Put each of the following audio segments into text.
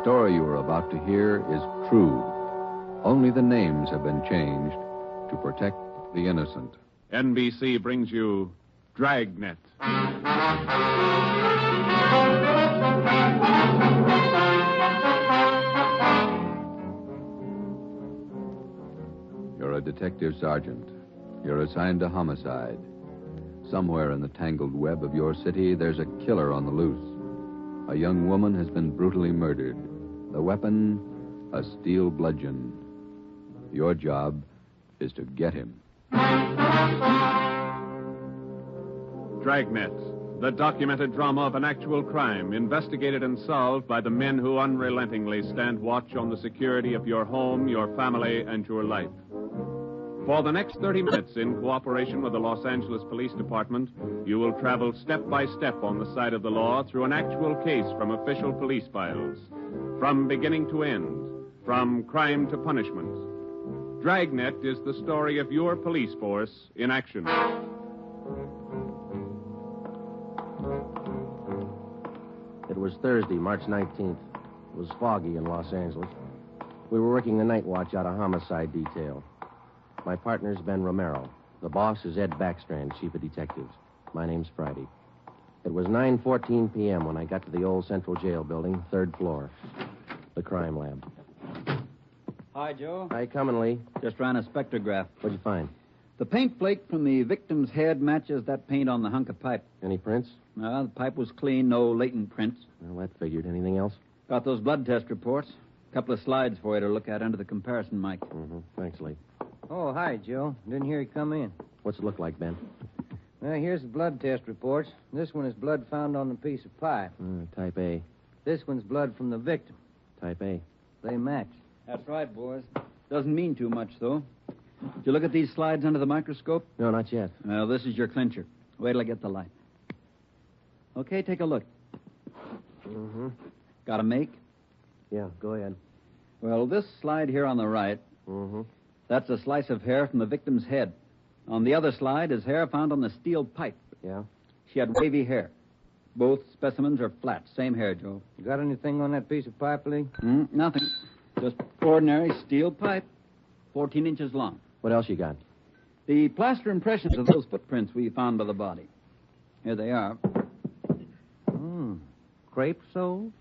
story you are about to hear is true. Only the names have been changed to protect the innocent. NBC brings you Dragnet. You're a detective sergeant. You're assigned to homicide. Somewhere in the tangled web of your city, there's a killer on the loose. A young woman has been brutally murdered. The weapon, a steel bludgeon. Your job is to get him. Dragnet, the documented drama of an actual crime, investigated and solved by the men who unrelentingly stand watch on the security of your home, your family, and your life. For the next 30 minutes, in cooperation with the Los Angeles Police Department, you will travel step by step on the side of the law through an actual case from official police files. From beginning to end, from crime to punishment. Dragnet is the story of your police force in action. It was Thursday, March 19th. It was foggy in Los Angeles. We were working the night watch out of homicide detail. My partner's Ben Romero. The boss is Ed Backstrand, chief of detectives. My name's Friday. It was 9:14 p.m. when I got to the old Central Jail building, 3rd floor. The crime lab. Hi, Joe. Hi, coming, Lee. Just ran a spectrograph. What'd you find? The paint flake from the victim's head matches that paint on the hunk of pipe. Any prints? The pipe was clean, no latent prints. Well, that figured. Anything else? Got those blood test reports. A couple of slides for you to look at under the comparison mic. Mm-hmm. Thanks, Lee. Oh, hi, Joe. Didn't hear you come in. What's it look like, Ben? Well, here's the blood test reports. This one is blood found on the piece of pipe. Type A. This one's blood from the victim. Type A. They match. That's right, boys. Doesn't mean too much, though. Did you look at these slides under the microscope? No, not yet. Well, this is your clincher. Wait till I get the light. Okay, take a look. Mm-hmm. Got a make? Yeah, go ahead. Well, this slide here on the right, Mm-hmm. that's a slice of hair from the victim's head. On the other slide is hair found on the steel pipe. Yeah? She had wavy hair. Both specimens are flat. Same hair, Joe. You got anything on that piece of pipe, Lee? Nothing. Just ordinary steel pipe, 14 inches long. What else you got? The plaster impressions of those footprints we found by the body. Here they are. Crepe soles?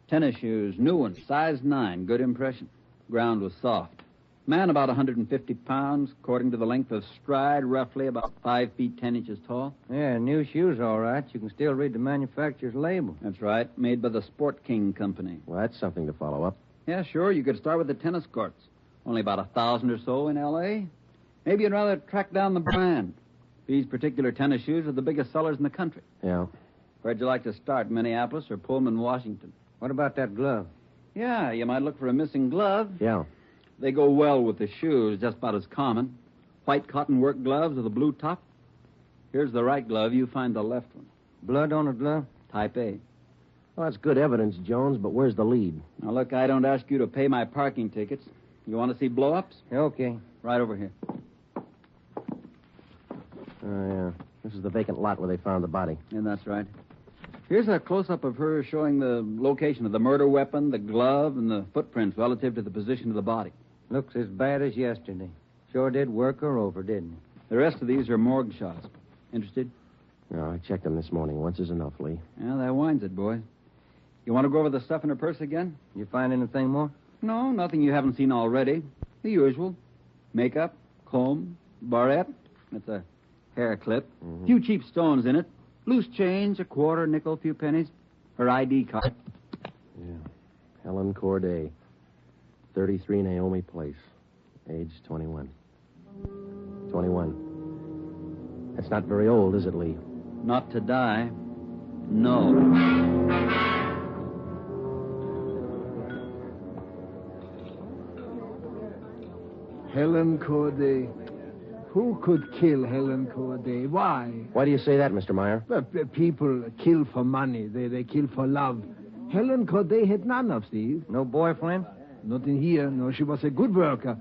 Tennis shoes, new ones, size 9, good impression. Ground was soft. Man about 150 pounds, according to the length of stride, roughly about 5 feet 10 inches tall. Yeah, new shoes, all right. You can still read the manufacturer's label. That's right, made by the Sport King Company. Well, that's something to follow up. Yeah, sure, you could start with the tennis courts. Only about 1,000 or so in L.A. Maybe you'd rather track down the brand. These particular tennis shoes are the biggest sellers in the country. Yeah. Where'd you like to start, Minneapolis or Pullman, Washington? What about that glove? Yeah, you might look for a missing glove. Yeah. They go well with the shoes, just about as common. White cotton work gloves with a blue top. Here's the right glove. You find the left one. Blood on the glove? Type A. Well, that's good evidence, Jones, but where's the lead? Now, look, I don't ask you to pay my parking tickets. You want to see blow-ups? Okay. Right over here. Oh, yeah. This is the vacant lot where they found the body. Yeah, that's right. Here's a close-up of her showing the location of the murder weapon, the glove, and the footprints relative to the position of the body. Looks as bad as yesterday. Sure did work her over, didn't he? The rest of these are morgue shots. Interested? No, I checked them this morning. Once is enough, Lee. Yeah, that winds it, boys. You want to go over the stuff in her purse again? You find anything more? No, nothing you haven't seen already. The usual. Makeup, comb, barrette. That's a hair clip. Mm-hmm. Few cheap stones in it. Loose change, a quarter, nickel, few pennies. Her ID card. Yeah. Helen Corday. 33 Naomi Place. Age 21. 21. That's not very old, is it, Lee? Not to die. No. Helen Corday. Who could kill Helen Corday? Why? Why do you say that, Mr. Meyer? Well, people kill for money. They kill for love. Helen Corday had none of these. No boyfriend? Not in here. No, she was a good worker.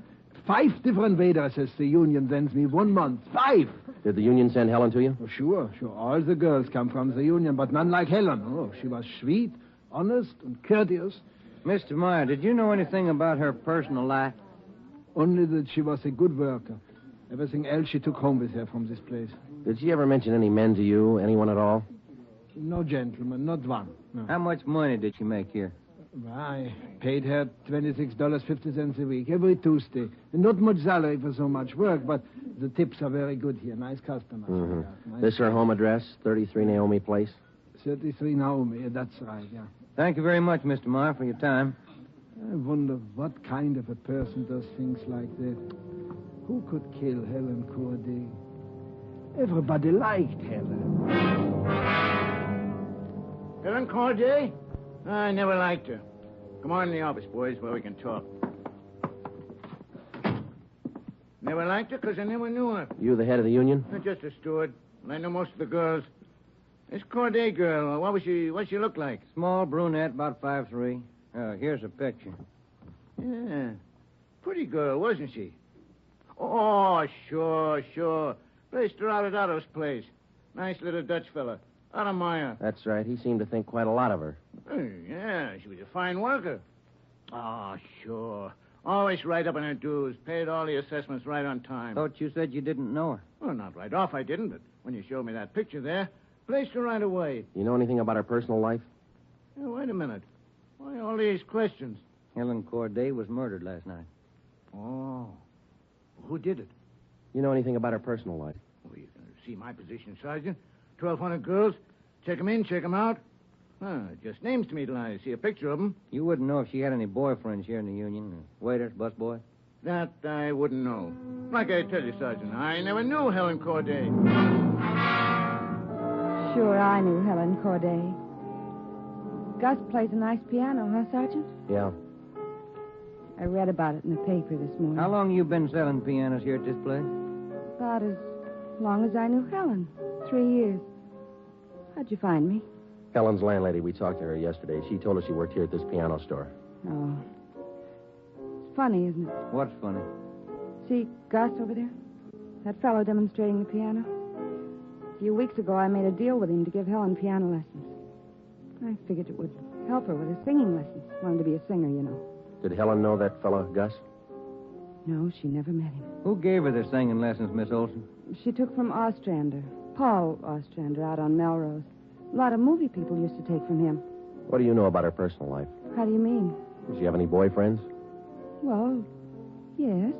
5 different waitresses the union sends me 1 month. 5! Did the union send Helen to you? Oh, sure. All the girls come from the union, but none like Helen. Oh, she was sweet, honest, and courteous. Mr. Meyer, did you know anything about her personal life? Only that she was a good worker. Everything else she took home with her from this place. Did she ever mention any men to you? Anyone at all? No gentleman, not one. No. How much money did she make here? I paid her $26.50 a week, every Tuesday. And not much salary for so much work, but the tips are very good here. Nice customers. Mm-hmm. Nice This her home address, 33 Naomi Place? 33 Naomi, that's right, yeah. Thank you very much, Mr. Meyer, for your time. I wonder what kind of a person does things like that. Who could kill Helen Corday? Everybody liked Helen. Helen Corday? I never liked her. Come on in the office, boys, where we can talk. Never liked her because I never knew her. You the head of the union? I'm just a steward, and I know most of the girls. This Corday girl, what's she look like? Small brunette, about 5'3". Here's a picture. Yeah. Pretty girl, wasn't she? Oh, sure. Placed her out at Otto's place. Nice little Dutch fella. Otto Meyer. That's right. He seemed to think quite a lot of her. Yeah, she was a fine worker. Oh, sure. Always right up on her dues. Paid all the assessments right on time. Thought you said you didn't know her. Well, not right off, I didn't, but when you showed me that picture there, placed her right away. You know anything about her personal life? Yeah, wait a minute. Why all these questions? Helen Corday was murdered last night. Oh. Who did it? You know anything about her personal life? Well, you can see my position, Sergeant. 1,200 girls. Check 'em in, check 'em out. Just names to me till I see a picture of 'em. You wouldn't know if she had any boyfriends here in the union. Waiters, busboy? That I wouldn't know. Like I tell you, Sergeant, I never knew Helen Corday. Sure, I knew Helen Corday. Gus plays a nice piano, huh, Sergeant? Yeah. I read about it in the paper this morning. How long you been selling pianos here at this place? About as long as I knew Helen. 3 years. How'd you find me? Helen's landlady, we talked to her yesterday. She told us you worked here at this piano store. Oh. It's funny, isn't it? What's funny? See Gus over there? That fellow demonstrating the piano? A few weeks ago, I made a deal with him to give Helen piano lessons. I figured it would help her with her singing lessons. Wanted to be a singer, you know. Did Helen know that fellow, Gus? No, she never met him. Who gave her the singing lessons, Miss Olson? She took from Ostrander. Paul Ostrander out on Melrose. A lot of movie people used to take from him. What do you know about her personal life? How do you mean? Does she have any boyfriends? Well, yes.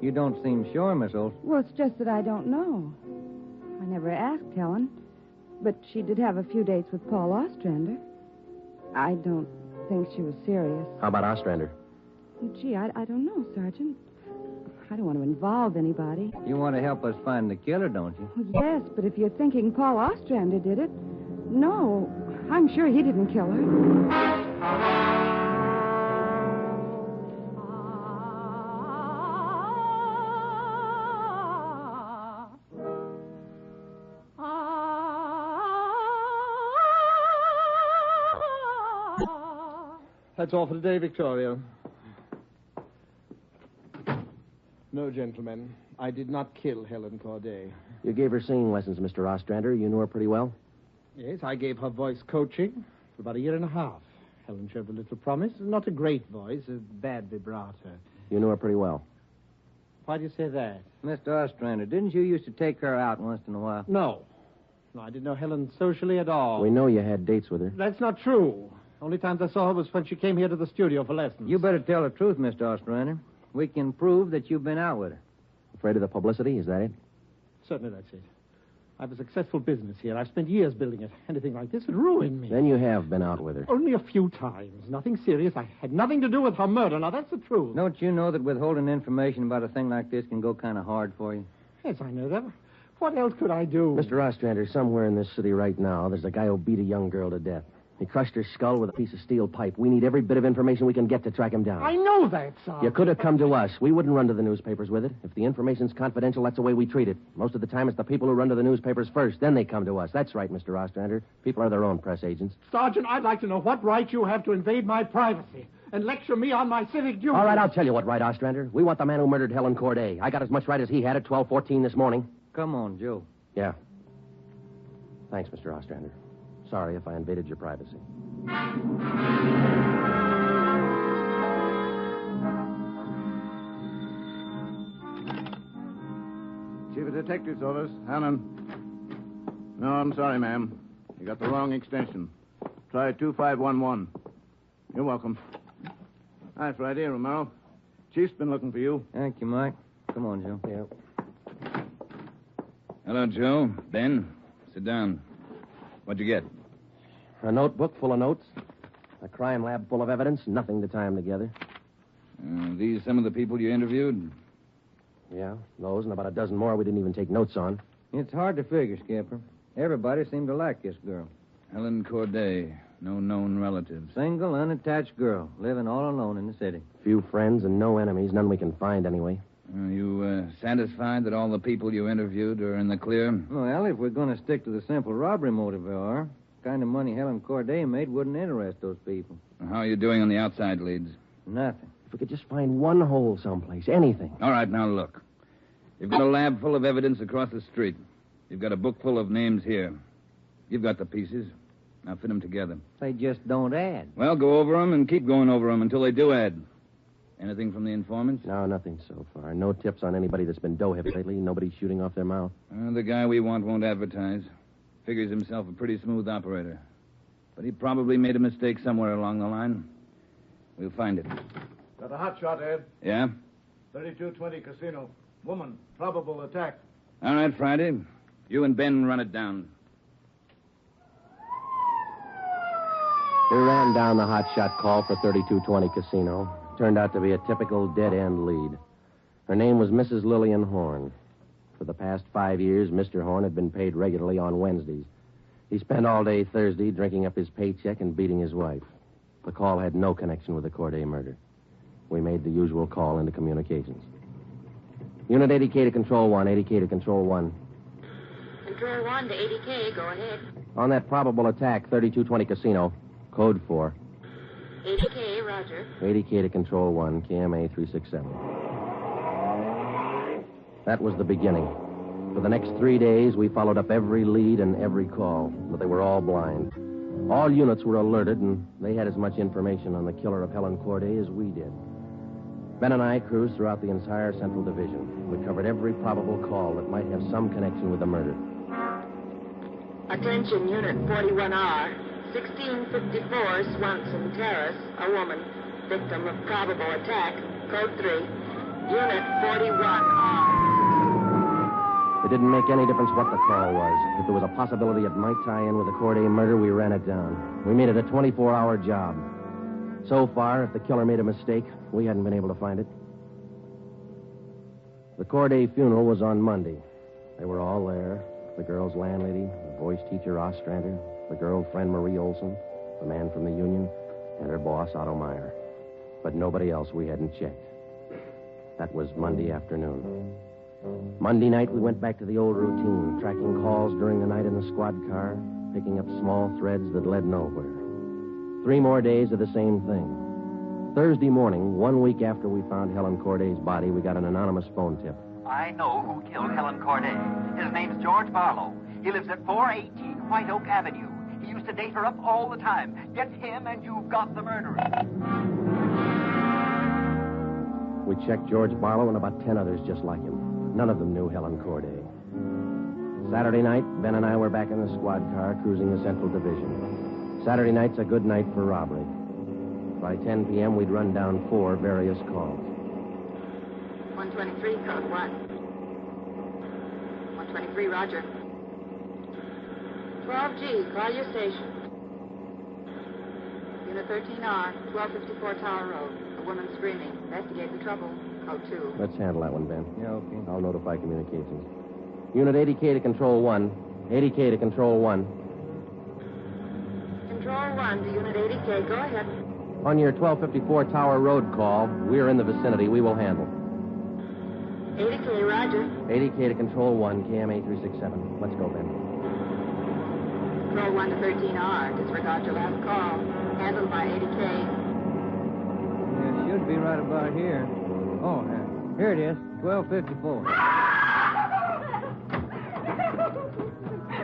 You don't seem sure, Miss Olson. Well, it's just that I don't know. I never asked Helen. But she did have a few dates with Paul Ostrander. I don't think she was serious. How about Ostrander? Gee, I don't know, Sergeant. I don't want to involve anybody. You want to help us find the killer, don't you? Well, yes, but if you're thinking Paul Ostrander did it, no. I'm sure he didn't kill her. That's all for today, Victoria. No, gentlemen. I did not kill Helen Corday. You gave her singing lessons, Mr. Ostrander. You knew her pretty well? Yes, I gave her voice coaching for about 1.5 years. Helen showed a little promise. Not a great voice, a bad vibrato. You knew her pretty well. Why do you say that? Mr. Ostrander, didn't you used to take her out once in a while? No, I didn't know Helen socially at all. We know you had dates with her. That's not true. Only times I saw her was when she came here to the studio for lessons. You better tell the truth, Mr. Ostrander. We can prove that you've been out with her. Afraid of the publicity, is that it? Certainly that's it. I have a successful business here. I've spent years building it. Anything like this would ruin me. Then you have been out with her. Only a few times. Nothing serious. I had nothing to do with her murder. Now, that's the truth. Don't you know that withholding information about a thing like this can go kind of hard for you? Yes, I know that. What else could I do? Mr. Ostrander, somewhere in this city right now, there's a guy who beat a young girl to death. He crushed her skull with a piece of steel pipe. We need every bit of information we can get to track him down. I know that, Sergeant. You could have come to us. We wouldn't run to the newspapers with it. If the information's confidential, that's the way we treat it. Most of the time, it's the people who run to the newspapers first. Then they come to us. That's right, Mr. Ostrander. People are their own press agents. Sergeant, I'd like to know what right you have to invade my privacy and lecture me on my civic duty. All right, I'll tell you what right, Ostrander. We want the man who murdered Helen Corday. I got as much right as he had at 12:14 this morning. Come on, Joe. Yeah. Thanks, Mr. Ostrander. Sorry if I invaded your privacy. Chief of Detectives Office. Helen. No, I'm sorry, ma'am. You got the wrong extension. Try 2511. You're welcome. Hi, Friday, Romero. Chief's been looking for you. Thank you, Mike. Come on, Joe. Yeah. Hello, Joe. Ben, sit down. What'd you get? A notebook full of notes. A crime lab full of evidence. Nothing to tie them together. These some of the people you interviewed? Yeah, those and about a dozen more we didn't even take notes on. It's hard to figure, Skipper. Everybody seemed to like this girl. Helen Corday. No known relatives. Single, unattached girl, living all alone in the city. Few friends and no enemies. None we can find anyway. You satisfied that all the people you interviewed are in the clear? Well, if we're going to stick to the simple robbery motive we are, the kind of money Helen Corday made wouldn't interest those people. How are you doing on the outside leads? Nothing. If we could just find one hole someplace, anything. All right, now look. You've got a lab full of evidence across the street. You've got a book full of names here. You've got the pieces. Now fit them together. They just don't add. Well, go over them and keep going over them until they do add. Anything from the informants? No, nothing so far. No tips on anybody that's been dough-hipped lately. Nobody shooting off their mouth. The guy we want won't advertise. Figures himself a pretty smooth operator. But he probably made a mistake somewhere along the line. We'll find it. Got a hot shot, Ed. Yeah? 3220 Casino. Woman. Probable attack. All right, Friday. You and Ben run it down. We ran down the hotshot call for 3220 Casino. Turned out to be a typical dead-end lead. Her name was Mrs. Lillian Horn. For the past 5 years, Mr. Horn had been paid regularly on Wednesdays. He spent all day Thursday drinking up his paycheck and beating his wife. The call had no connection with the Corday murder. We made the usual call into communications. Unit 80K to Control 1, 80K to Control 1. Control 1 to 80K, go ahead. On that probable attack, 3220 Casino, code 4. 80K, roger. 80K to Control 1, KMA 367. That was the beginning. For the next 3 days, we followed up every lead and every call, but they were all blind. All units were alerted, and they had as much information on the killer of Helen Corday as we did. Ben and I cruised throughout the entire Central Division. We covered every probable call that might have some connection with the murder. Attention, Unit 41R. 1654 Swanson Terrace, a woman, victim of probable attack, code 3. Unit 41R. It didn't make any difference what the call was. If there was a possibility it might tie in with the Corday murder, we ran it down. We made it a 24-hour job. So far, if the killer made a mistake, we hadn't been able to find it. The Corday funeral was on Monday. They were all there. The girl's landlady, the voice teacher Ostrander, the girlfriend Marie Olson, the man from the union, and her boss Otto Meyer. But nobody else we hadn't checked. That was Monday afternoon. Monday night, we went back to the old routine, tracking calls during the night in the squad car, picking up small threads that led nowhere. 3 more days of the same thing. Thursday morning, 1 week after we found Helen Corday's body, we got an anonymous phone tip. I know who killed Helen Corday. His name's George Barlow. He lives at 418 White Oak Avenue. He used to date her up all the time. Get him and you've got the murderer. We checked George Barlow and about 10 others just like him. None of them knew Helen Corday. Saturday night, Ben and I were back in the squad car cruising the Central Division. Saturday night's a good night for robbery. By 10 p.m., we'd run down 4 various calls. 123, code 1. 123, roger. 12G, call your station. Unit 13R, 1254 Tower Road. A woman screaming. Investigate the trouble. Code 2. Let's handle that one, Ben. Yeah, okay. I'll notify communications. Unit 80K to Control 1. 80K to Control 1. Control 1 to Unit 80K. Go ahead. On your 1254 Tower Road call, we're in the vicinity. We will handle. 80K, roger. 80K to Control 1, KMA 367. Let's go, Ben. Control 1 to 13R. Disregard your last call. Handled by 80K. Yeah, it should be right about here. Oh, here it is. 1254.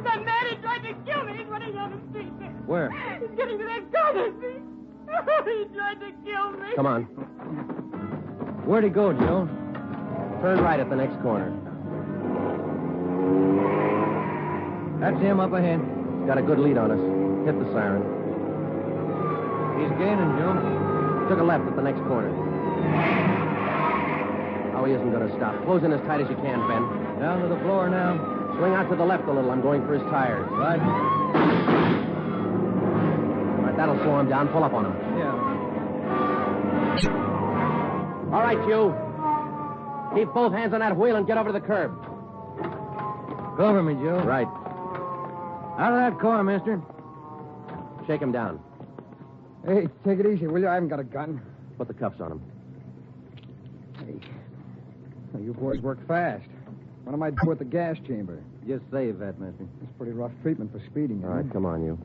That man, he tried to kill me. He's running down the street there. Where? He's getting to that corner street. He tried to kill me. Come on. Where'd he go, Joe? Turn right at the next corner. That's him up ahead. Got a good lead on us. Hit the siren. He's gaining, Joe. Took a left at the next corner. Oh, he isn't going to stop. Close in as tight as you can, Ben. Down to the floor now. Swing out to the left a little. I'm going for his tires. Right. All right, that'll slow him down. Pull up on him. Yeah. All right, you. Keep both hands on that wheel and get over to the curb. Cover me, Joe. Right. Out of that car, mister. Shake him down. Hey, take it easy, will you? I haven't got a gun. Put the cuffs on him. Hey. Well, you boys work fast. What am I doing with the gas chamber? Just save that, mister. It's pretty rough treatment for speeding. All right, come on, you.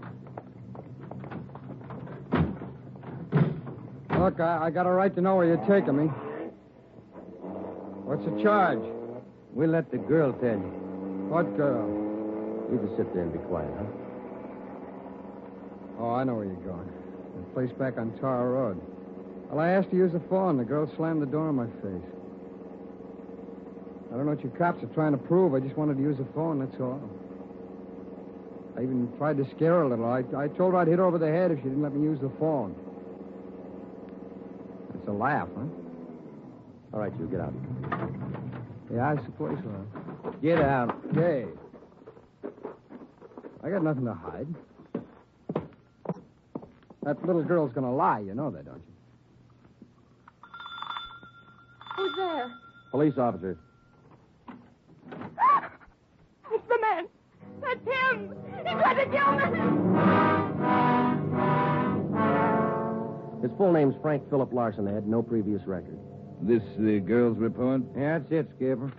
Look, I got a right to know where you're taking me. What's the charge? We'll let the girl tell you. What girl? You just sit there and be quiet, huh? Oh, I know where you're going. The place back on Tar Road. Well, I asked to use the phone. The girl slammed the door in my face. I don't know what you cops are trying to prove. I just wanted to use the phone, that's all. I even tried to scare her a little. I told her I'd hit her over the head if she didn't let me use the phone. It's a laugh, huh? All right, you get out. Yeah, I suppose so. Get out. Hey. I got nothing to hide. That little girl's gonna lie. You know that, don't you? Who's there? Police officer. It's the man. That's him. He's trying to kill me. His full name's Frank Philip Larson. They had no previous record. This the girl's report? Yeah, that's it, Skipper.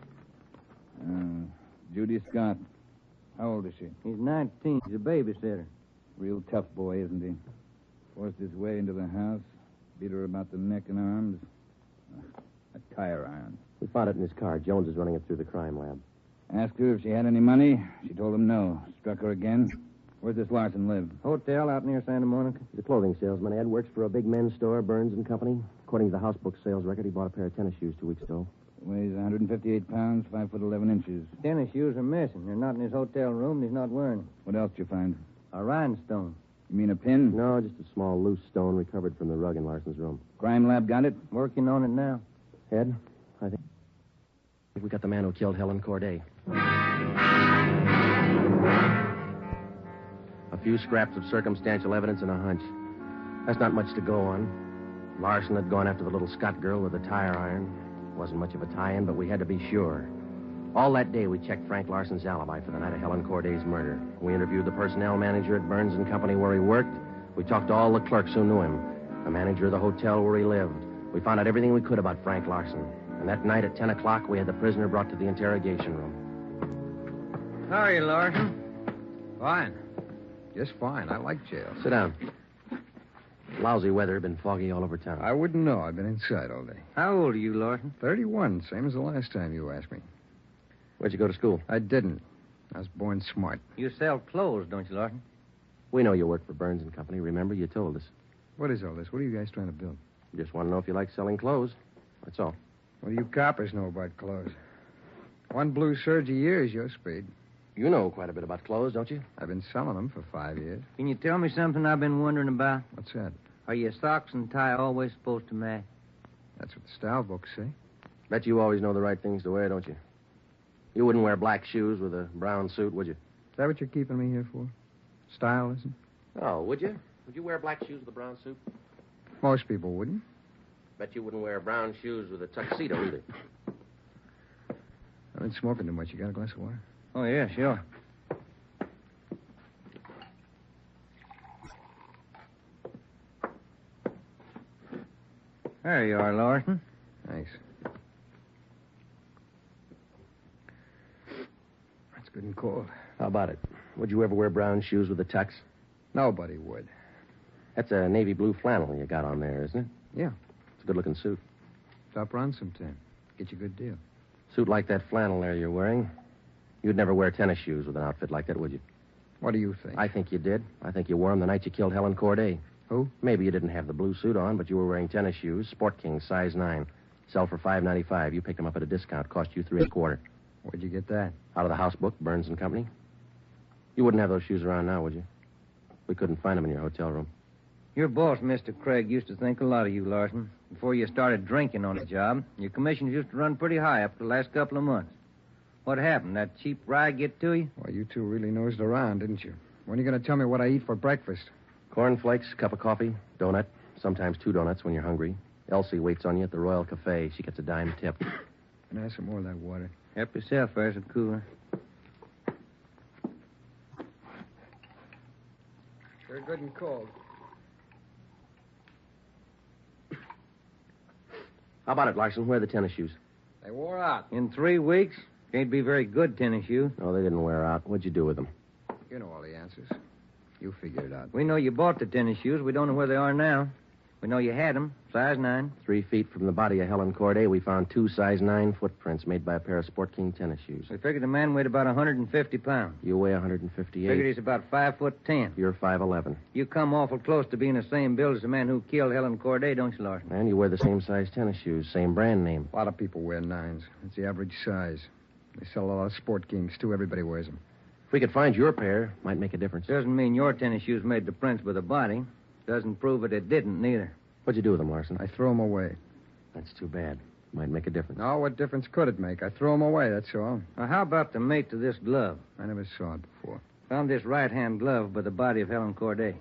Judy Scott. How old is she? He's 19. He's a babysitter. Real tough boy, isn't he? Forced his way into the house, beat her about the neck and arms. A tire iron. We found it in his car. Jones is running it through the crime lab. Asked her if she had any money. She told him no. Struck her again. Where's this Larson live? Hotel out near Santa Monica. He's a clothing salesman, Ed. Works for a big men's store, Burns and Company. According to the house book sales record, he bought a pair of tennis shoes 2 weeks ago. Weighs 158 pounds, 5 foot 11 inches. Tennis shoes are missing. They're not in his hotel room, and he's not wearing them. What else did you find? A rhinestone. You mean a pin? No, just a small loose stone recovered from the rug in Larson's room. Crime lab got it? Working on it now. Ed, I think we got the man who killed Helen Corday. A few scraps of circumstantial evidence and a hunch. That's not much to go on. Larson had gone after the little Scott girl with a tire iron. Wasn't much of a tie-in, but we had to be sure. All that day, we checked Frank Larson's alibi for the night of Helen Corday's murder. We interviewed the personnel manager at Burns and Company where he worked. We talked to all the clerks who knew him, the manager of the hotel where he lived. We found out everything we could about Frank Larson. And that night at 10 o'clock, we had the prisoner brought to the interrogation room. How are you, Larson? Fine. Just fine. I like jail. Sit down. Lousy weather, been foggy all over town. I wouldn't know. I've been inside all day. How old are you, Larson? 31, same as the last time you asked me. Where'd you go to school? I didn't. I was born smart. You sell clothes, don't you, Larson? We know you work for Burns and Company. Remember, you told us. What is all this? What are you guys trying to build? Just want to know if you like selling clothes. That's all. What do you coppers know about clothes? One blue serge a year is your speed. You know quite a bit about clothes, don't you? I've been selling them for 5 years. Can you tell me something I've been wondering about? What's that? Are your socks and tie always supposed to match? That's what the style books say. Bet you always know the right things to wear, don't you? You wouldn't wear black shoes with a brown suit, would you? Is that what you're keeping me here for? Style, isn't it? Oh, would you? Would you wear black shoes with a brown suit? Most people wouldn't. Bet you wouldn't wear brown shoes with a tuxedo either. I've been smoking too much. You got a glass of water? Oh, yeah, sure. There you are, Larson. Thanks. That's good and cold. How about it? Would you ever wear brown shoes with a tux? Nobody would. That's a navy blue flannel you got on there, isn't it? Yeah. It's a good-looking suit. Stop around sometime. Get you a good deal. Suit like that flannel there you're wearing. You'd never wear tennis shoes with an outfit like that, would you? What do you think? I think you did. I think you wore them the night you killed Helen Corday. Who? Maybe you didn't have the blue suit on, but you were wearing tennis shoes, Sport King, size 9. Sell for $5.95. You picked them up at a discount. Cost you $3.25. Where'd you get that? Out of the house book, Burns and Company. You wouldn't have those shoes around now, would you? We couldn't find them in your hotel room. Your boss, Mr. Craig, used to think a lot of you, Larson. Before you started drinking on the job, your commissions used to run pretty high up the last couple of months. What happened? That cheap rye get to you? Well, you two really nosed around, didn't you? When are you going to tell me what I eat for breakfast? Cornflakes, cup of coffee, donut, sometimes 2 donuts when you're hungry. Elsie waits on you at the Royal Cafe. She gets a dime tip. Can I have some more of that water? Help yourself, there's a cooler. Very good and cold. How about it, Larson? Where are the tennis shoes? They wore out. In 3 weeks? Can't be very good tennis shoes. No, they didn't wear out. What'd you do with them? You know all the answers. You figure it out. We know you bought the tennis shoes. We don't know where they are now. We know you had them, size 9. 3 feet from the body of Helen Corday, we found 2 size 9 footprints made by a pair of Sport King tennis shoes. We figured the man weighed about 150 pounds. You weigh 158. Figured he's about 5'10". You're 5'11". You come awful close to being the same build as the man who killed Helen Corday, don't you, Larson? And you wear the same size tennis shoes, same brand name. A lot of people wear 9s. It's the average size. They sell a lot of Sport Kings, too. Everybody wears them. If we could find your pair, might make a difference. Doesn't mean your tennis shoes made the prints with the body. Doesn't prove it didn't, neither. What'd you do with them, Larson? I threw them away. That's too bad. Might make a difference. No, what difference could it make? I threw them away, that's all. Now, how about the mate to this glove? I never saw it before. Found this right-hand glove by the body of Helen Corday.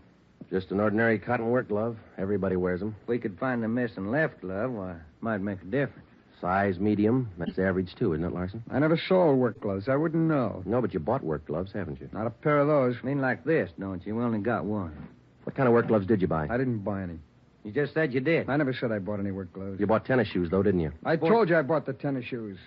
Just an ordinary cotton work glove. Everybody wears them. If we could find the missing left glove, why, it might make a difference. Size medium. That's average, too, isn't it, Larson? I never sold work gloves. I wouldn't know. No, but you bought work gloves, haven't you? Not a pair of those. Mean like this, don't you? We only got one. What kind of work gloves did you buy? I didn't buy any. You just said you did. I never said I bought any work gloves. You bought tennis shoes, though, didn't you? I told you I bought the tennis shoes.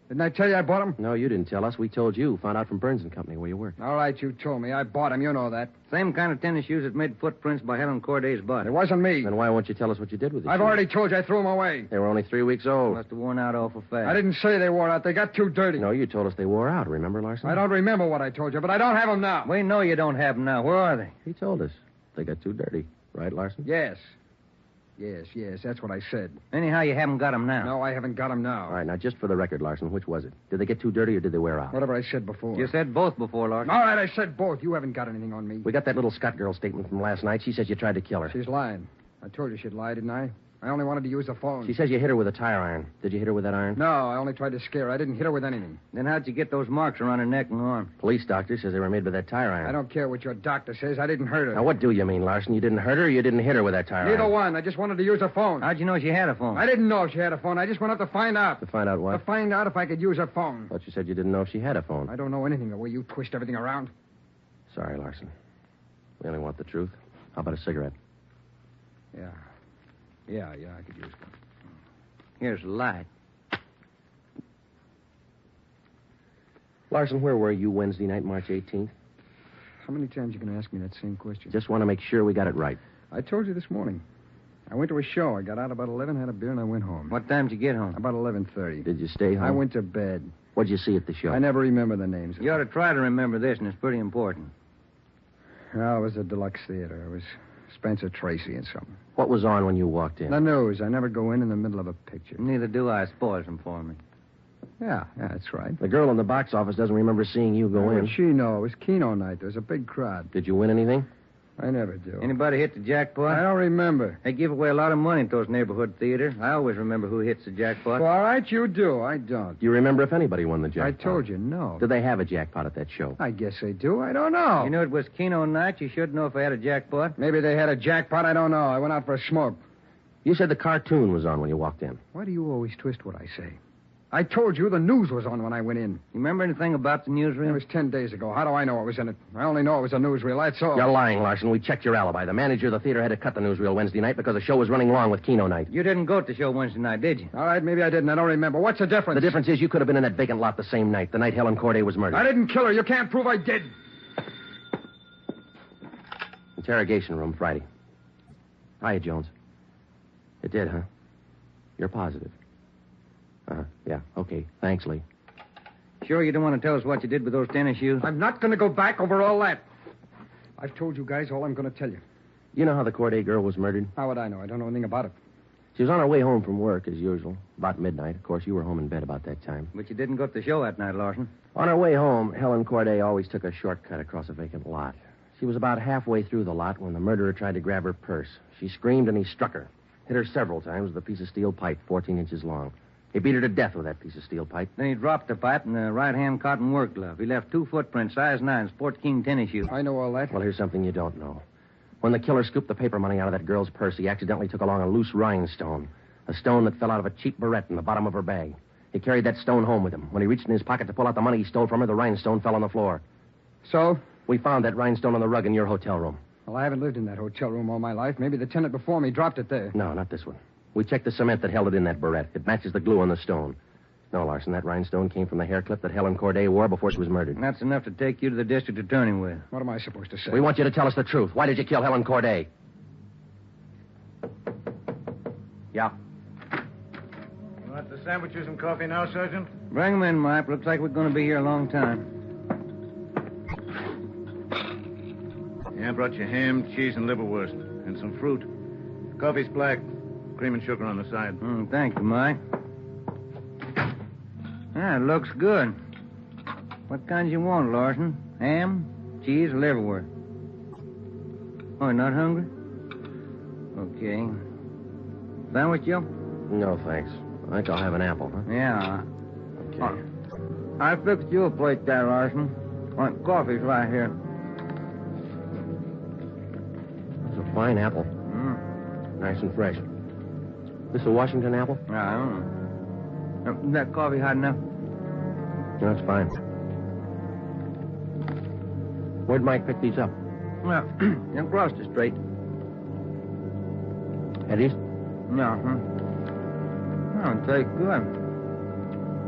Didn't I tell you I bought them? No, you didn't tell us. We told you. Found out from Burns and Company where you worked. All right, you told me. I bought them. You know that. Same kind of tennis shoes that made footprints by Helen Corday's body. It wasn't me. Then why won't you tell us what you did with them? I've already told you I threw them away. They were only 3 weeks old. Must have worn out awful fast. I didn't say they wore out. They got too dirty. No, you told us they wore out. Remember, Larson? I don't remember what I told you, but I don't have them now. We know you don't have them now. Where are they? He told us. They got too dirty. Right, Larson? Yes. Yes, that's what I said. Anyhow, you haven't got them now. No, I haven't got them now. All right, now, just for the record, Larson, which was it? Did they get too dirty or did they wear out? Whatever I said before. You said both before, Larson. All right, I said both. You haven't got anything on me. We got that little Scott girl statement from last night. She says you tried to kill her. She's lying. I told you she'd lie, didn't I? I only wanted to use the phone. She says you hit her with a tire iron. Did you hit her with that iron? No, I only tried to scare her. I didn't hit her with anything. Then how'd you get those marks around her neck and arm? Police doctor says they were made by that tire iron. I don't care what your doctor says. I didn't hurt her. Now, what do you mean, Larson? You didn't hurt her or you didn't hit her with that tire iron? Neither one. I just wanted to use her phone. How'd you know she had a phone? I didn't know she had a phone. I just went up to find out. To find out what? To find out if I could use her phone. Thought you said you didn't know if she had a phone. I don't know anything the way you twist everything around. Sorry, Larson. We only want the truth. How about a cigarette? Yeah, I could use one. Here's the light. Larson, where were you Wednesday night, March 18th? How many times are you going to ask me that same question? Just want to make sure we got it right. I told you this morning. I went to a show. I got out about 11, had a beer, and I went home. What time did you get home? About 11:30. Did you stay home? I went to bed. What'd you see at the show? I never remember the names. You ought to try to remember this, and it's pretty important. Well, it was a deluxe theater. It was Spencer Tracy and something. What was on when you walked in? The news. I never go in the middle of a picture. Neither do I. Spoils them for me. Yeah, that's right. The girl in the box office doesn't remember seeing you go in. What'd she know? It was Keno night. There was a big crowd. Did you win anything? I never do. Anybody hit the jackpot? I don't remember. They give away a lot of money at those neighborhood theaters. I always remember who hits the jackpot. Well, all right, you do. I don't. Do you remember if anybody won the jackpot? I told you, no. Did they have a jackpot at that show? I guess they do. I don't know. You knew it was Keno night. You should know if they had a jackpot. Maybe they had a jackpot. I don't know. I went out for a smoke. You said the cartoon was on when you walked in. Why do you always twist what I say? I told you the news was on when I went in. You remember anything about the newsreel? It was 10 days ago. How do I know what was in it? I only know it was a newsreel, that's all. You're lying, Larson. We checked your alibi. The manager of the theater had to cut the newsreel Wednesday night because the show was running long with Keno night. You didn't go to the show Wednesday night, did you? All right, maybe I didn't. I don't remember. What's the difference? The difference is you could have been in that vacant lot the same night, the night Helen Corday was murdered. I didn't kill her. You can't prove I did. Interrogation room, Friday. Hiya, Jones. It did, huh? You're positive. Yeah, okay. Thanks, Lee. Sure you don't want to tell us what you did with those tennis shoes? I'm not going to go back over all that. I've told you guys all I'm going to tell you. You know how the Corday girl was murdered? How would I know? I don't know anything about it. She was on her way home from work, as usual, about midnight. Of course, you were home in bed about that time. But you didn't go to the show that night, Larson. On her way home, Helen Corday always took a shortcut across a vacant lot. She was about halfway through the lot when the murderer tried to grab her purse. She screamed, and he struck her. Hit her several times with a piece of steel pipe 14 inches long. He beat her to death with that piece of steel pipe. Then he dropped the pipe in the right-hand cotton work glove. He left 2 footprints, size 9, Sport King tennis shoes. I know all that. Well, here's something you don't know. When the killer scooped the paper money out of that girl's purse, he accidentally took along a loose rhinestone. A stone that fell out of a cheap barrette in the bottom of her bag. He carried that stone home with him. When he reached in his pocket to pull out the money he stole from her, the rhinestone fell on the floor. So? We found that rhinestone on the rug in your hotel room. Well, I haven't lived in that hotel room all my life. Maybe the tenant before me dropped it there. No, not this one. We checked the cement that held it in that barrette. It matches the glue on the stone. No, Larson, that rhinestone came from the hair clip that Helen Corday wore before she was murdered. And that's enough to take you to the district attorney with. What am I supposed to say? We want you to tell us the truth. Why did you kill Helen Corday? Yeah. You want the sandwiches and coffee now, Sergeant? Bring them in, Mike. Looks like we're going to be here a long time. Yeah, I brought you ham, cheese, and liverwurst. And some fruit. Coffee's black. Cream and sugar on the side. Thank you, Mike. It looks good. What kinds you want, Larson? Ham, cheese, or liverwurst? Oh, you're not hungry? Okay. Sandwich, Joe? No, thanks. I think I'll have an apple, huh? Yeah. Okay. I fixed you a plate there, Larson. Coffee's right here. It's a fine apple. Nice and fresh. This a Washington apple? I don't know. Is that coffee hot enough? No, it's fine. Where'd Mike pick these up? Well, across the street. Eddie's? No, Oh, it tastes good.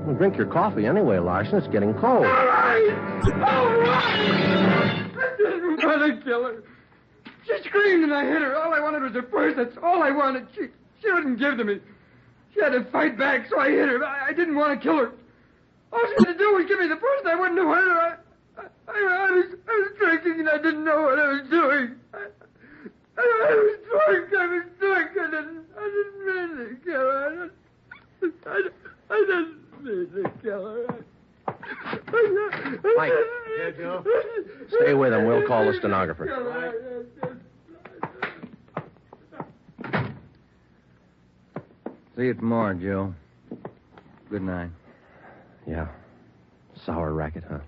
Well, drink your coffee anyway, Larson. It's getting cold. All right! I didn't want to kill her. She screamed and I hit her. All I wanted was her purse. That's all I wanted. She wouldn't give to me. She had to fight back, so I hit her. I didn't want to kill her. All she had to do was give me the purse, and I wouldn't have hurt her. I was drinking, and I didn't know what I was doing. I was drunk. I didn't mean to kill her. I didn't mean to kill her. Mike. Yeah, Joe? Stay with him. We'll call the stenographer. See you tomorrow, Joe. Good night. Yeah. Sour racket, huh?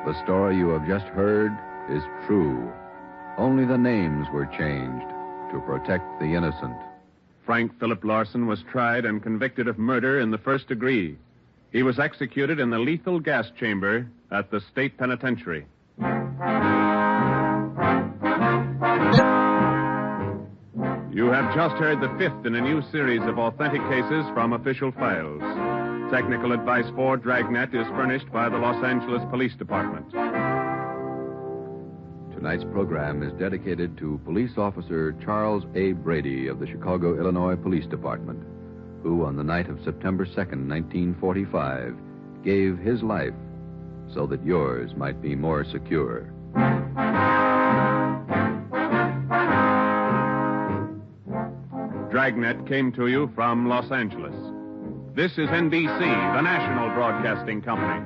The story you have just heard is true. Only the names were changed to protect the innocent. Frank Philip Larson was tried and convicted of murder in the first degree. He was executed in the lethal gas chamber at the state penitentiary. You have just heard the fifth in a new series of authentic cases from official files. Technical advice for Dragnet is furnished by the Los Angeles Police Department. Tonight's program is dedicated to Police Officer Charles A. Brady of the Chicago, Illinois Police Department, who on the night of September 2nd, 1945, gave his life so that yours might be more secure. Dragnet came to you from Los Angeles. This is NBC, the national broadcasting company.